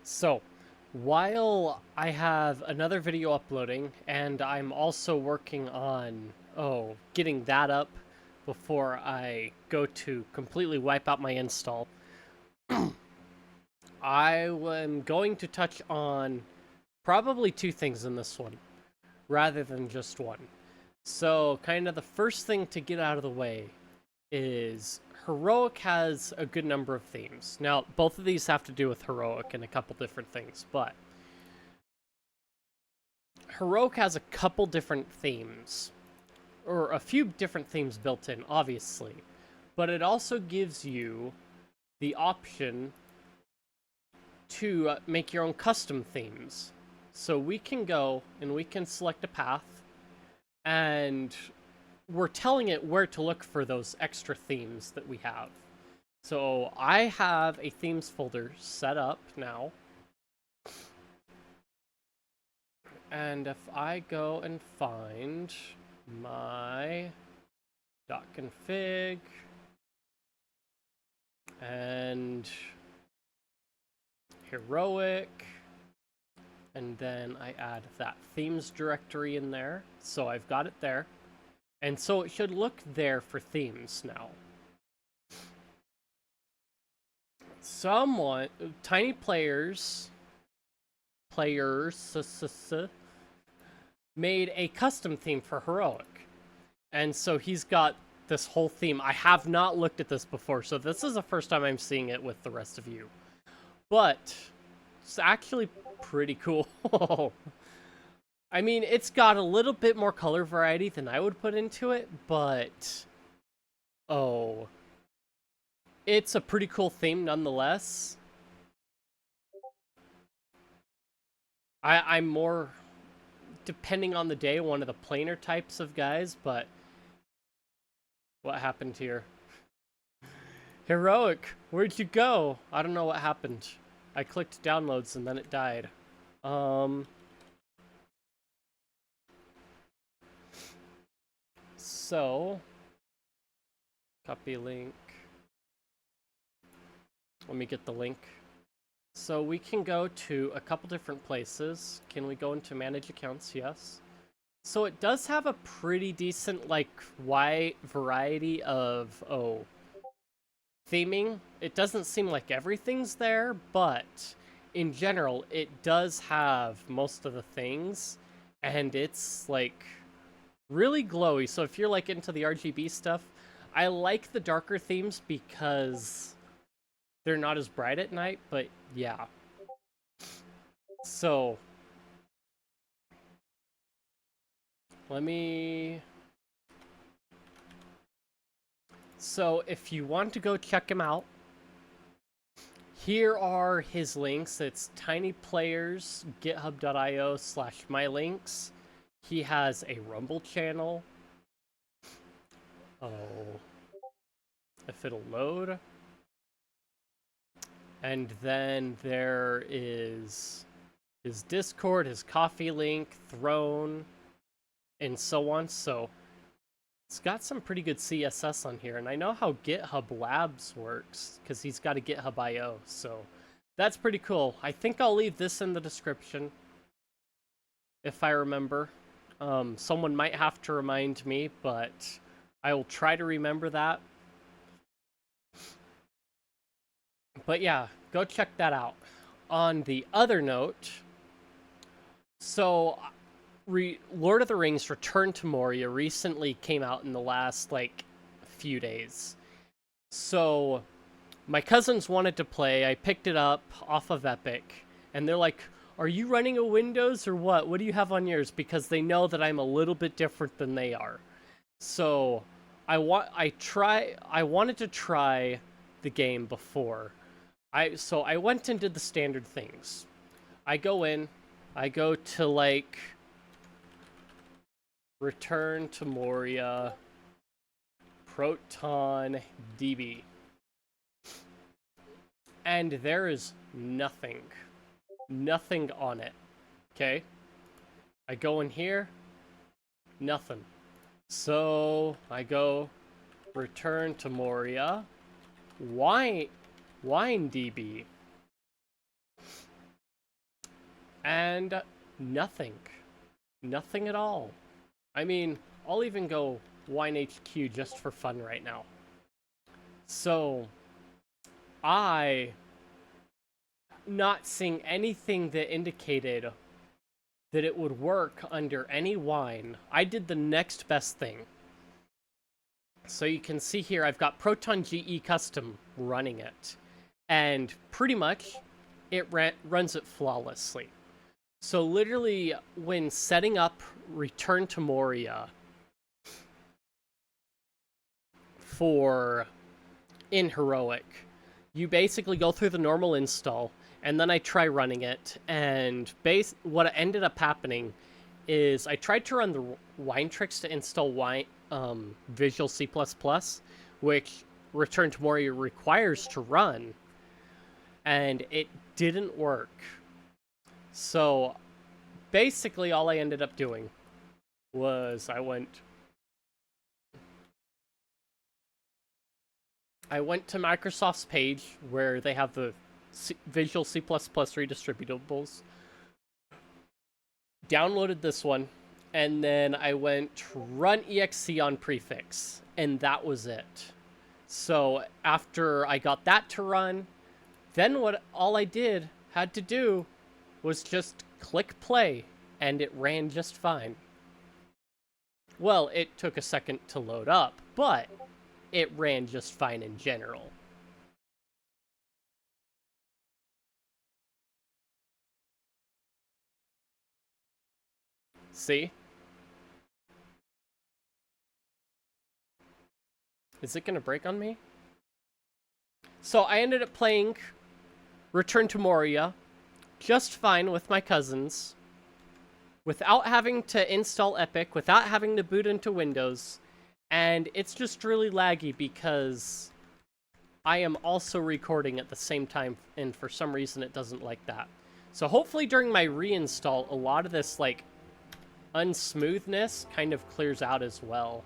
So, while I have another video uploading, and I'm also working on, getting that up before I go to completely wipe out my install, I am going to touch on probably two things in this one, rather than just one. So, kind of the first thing to get out of the way is Heroic has a good number of themes. Now, both of these have to do with Heroic and a couple different things, but Heroic has a couple different themes, or a few different themes built in, obviously, but it also gives you the option to make your own custom themes. So we can go and we can select a path, and we're telling it where to look for those extra themes that we have. So I have a themes folder set up now. And if I go and find my .config and Heroic, and then I add that themes directory in there, so I've got it there. And so it should look there for themes now. Tiny players made a custom theme for Heroic. And so he's got this whole theme. I have not looked at this before, so this is the first time I'm seeing it with the rest of you. But it's actually pretty cool. I mean, it's got a little bit more color variety than I would put into it, but it's a pretty cool theme nonetheless. I'm more, depending on the day, one of the plainer types of guys, but what happened here? Heroic, where'd you go? I don't know what happened. I clicked downloads and then it died. So, copy link. Let me get the link. So we can go to a couple different places. Can we go into manage accounts? Yes. So it does have a pretty decent, wide variety of, theming. It doesn't seem like everything's there, but in general, it does have most of the things, and it's, really glowy. So if you're, into the RGB stuff, I like the darker themes because they're not as bright at night, but yeah. So, So if you want to go check him out, here are his links. It's tinyplayers, github.io/mylinks. He has a Rumble channel. If it'll load. And then there is his Discord, his Coffee link, Throne, and so on. So it's got some pretty good CSS on here. And I know how GitHub Labs works because he's got a GitHub IO. So that's pretty cool. I think I'll leave this in the description if I remember. Someone might have to remind me, but I will try to remember that. But yeah, go check that out. On the other note, so Lord of the Rings Return to Moria recently came out in the last, few days. So my cousins wanted to play. I picked it up off of Epic, and they're like, are you running a Windows or what? What do you have on yours? Because they know that I'm a little bit different than they are. So I wanted to try the game before. So I went and did the standard things. I go in, I go to Return to Moria, Proton DB. And there is nothing on it. Okay? I go in here, nothing. So I go Return to Moria, WineDB. and nothing. Nothing at all. I mean, I'll even go Wine HQ just for fun right now. So, not seeing anything that indicated that it would work under any wine, I did the next best thing. So you can see here, I've got Proton GE Custom running it. And pretty much, it runs it flawlessly. So literally, when setting up Return to Moria in Heroic, you basically go through the normal install, and then I try running it, and what ended up happening is I tried to run the wine tricks to install Visual C++, which Return to Moria requires to run, and it didn't work. So basically all I ended up doing was I went to Microsoft's page where they have the Visual C++ redistributables, downloaded this one, and then I went run exe on prefix, and that was it. So after I got that to run, then all I had to do was just click play, and it ran just fine. Well, it took a second to load up, but it ran just fine in general. See? Is it gonna break on me? So I ended up playing Return to Moria just fine with my cousins, without having to install Epic, without having to boot into Windows, and it's just really laggy because I am also recording at the same time, and for some reason it doesn't like that. So hopefully during my reinstall, a lot of this, like, unsmoothness kind of clears out as well.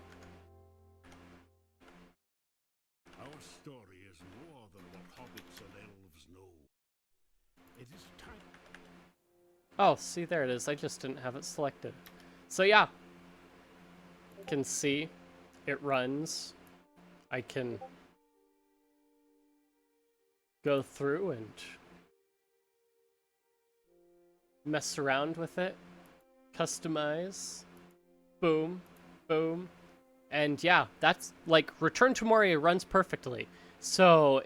Our story is more than what hobbits and elves know. It is time. Oh, see, there it is. I just didn't have it selected. So yeah, you can see it runs. I can go through and mess around with it, customize, boom, boom, and yeah, that's like Return to Moria runs perfectly. So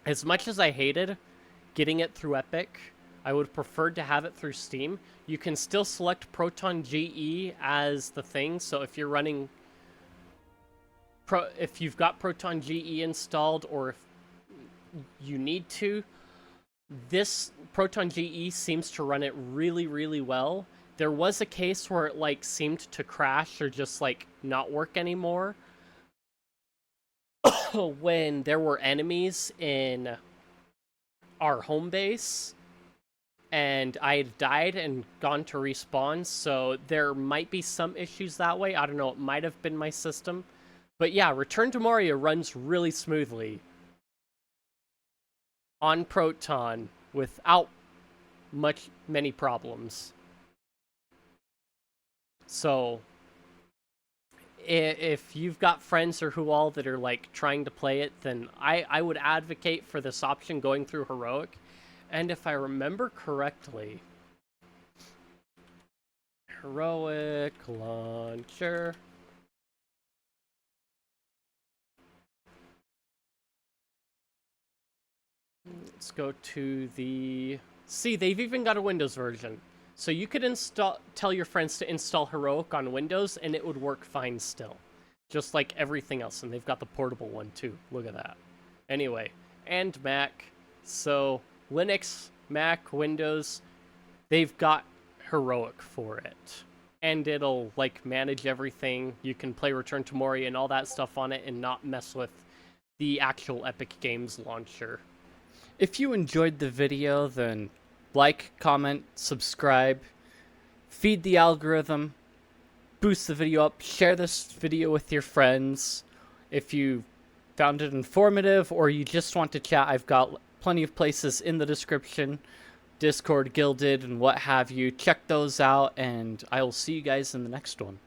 as much as I hated getting it through Epic, I would prefer to have it through Steam. You can still select Proton GE as the thing, so if you're running if you've got Proton GE installed, or if you need to, this Proton GE seems to run it really, really well. There was a case where it, like, seemed to crash or just, like, not work anymore when there were enemies in our home base, and I had died and gone to respawn, so there might be some issues that way. I don't know, it might have been my system. But yeah, Return to Moria runs really smoothly on Proton without many problems. So if you've got friends or who all that are, like, trying to play it, then I would advocate for this option going through Heroic. And if I remember correctly, Heroic Launcher. Let's go to the... See, they've even got a Windows version. So you could tell your friends to install Heroic on Windows, and it would work fine still. Just like everything else, and they've got the portable one too. Look at that. Anyway, and Mac. So Linux, Mac, Windows, they've got Heroic for it. And it'll, like, manage everything. You can play Return to Moria and all that stuff on it and not mess with the actual Epic Games launcher. If you enjoyed the video, then like, comment, subscribe, feed the algorithm, boost the video up, share this video with your friends. If you found it informative or you just want to chat, I've got plenty of places in the description Discord, Guilded, and what have you. Check those out, and I will see you guys in the next one.